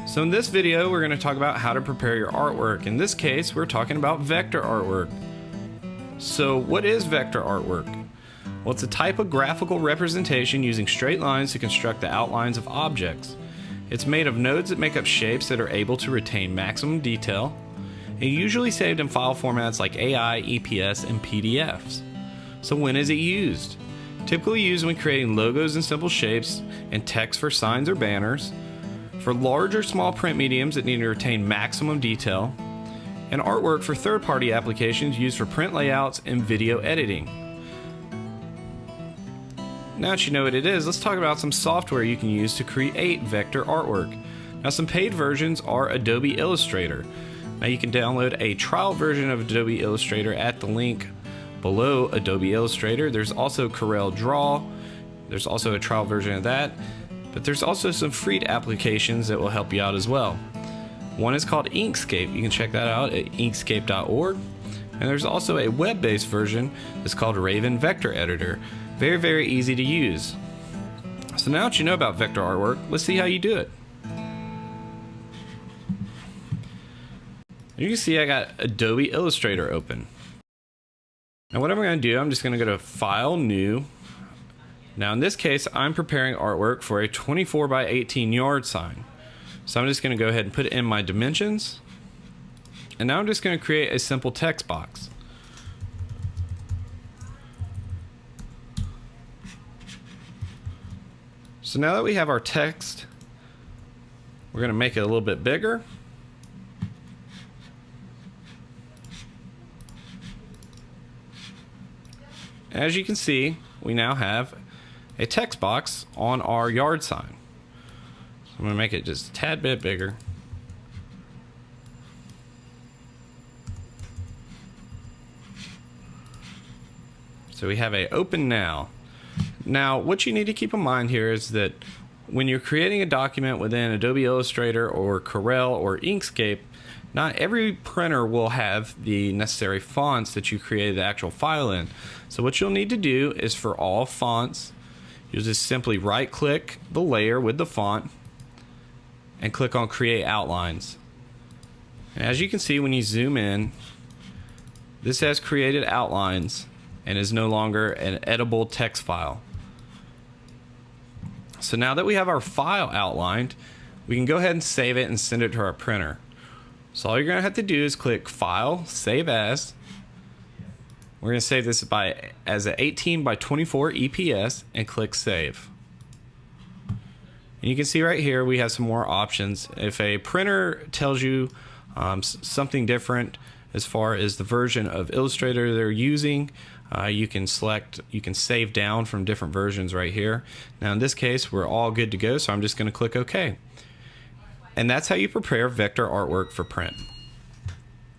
So in this video, we're going to talk about how to prepare your artwork. In this case, we're talking about vector artwork. So what is vector artwork? Well, it's a type of graphical representation using straight lines to construct the outlines of objects. It's made of nodes that make up shapes that are able to retain maximum detail, and usually saved in file formats like AI, EPS, and PDFs. So when is it used? Typically used when creating logos and simple shapes and text for signs or banners, for large or small print mediums that need to retain maximum detail, and artwork for third-party applications used for print layouts and video editing. Now that you know what it is, let's talk about some software you can use to create vector artwork. Now, some paid versions are Adobe Illustrator. Now you can download a trial version of Adobe Illustrator at the link below Adobe Illustrator. There's also Corel Draw. There's also a trial version of that, but there's also some free applications that will help you out as well. One is called Inkscape. You can check that out at inkscape.org. And there's also a web-based version that's called Raven Vector Editor. Very, very easy to use. So now that you know about vector artwork, let's see how you do it. You can see I got Adobe Illustrator open. Now what I'm going to do, I'm just going to go to File, New. Now in this case, I'm preparing artwork for a 24 by 18 yard sign. So I'm just going to go ahead and put it in my dimensions. And now I'm just going to create a simple text box. So now that we have our text, we're going to make it a little bit bigger. As you can see, we now have a text box on our yard sign. So I'm going to make it just a tad bit bigger. So we have a open now. Now, what you need to keep in mind here is that when you're creating a document within Adobe Illustrator or Corel or Inkscape, not every printer will have the necessary fonts that you created the actual file in. So what you'll need to do is for all fonts, you'll just simply right-click the layer with the font and click on Create Outlines. And as you can see, when you zoom in, this has created outlines and is no longer an editable text file. So now that we have our file outlined, we can go ahead and save it and send it to our printer. So all you're going to have to do is click File, Save As. We're going to save this as an 18 by 24 EPS and click Save. And you can see right here we have some more options. If a printer tells you something different as far as the version of Illustrator they're using, you can save down from different versions right here. Now in this case we're all good to go, so I'm just going to click OK. And that's how you prepare vector artwork for print.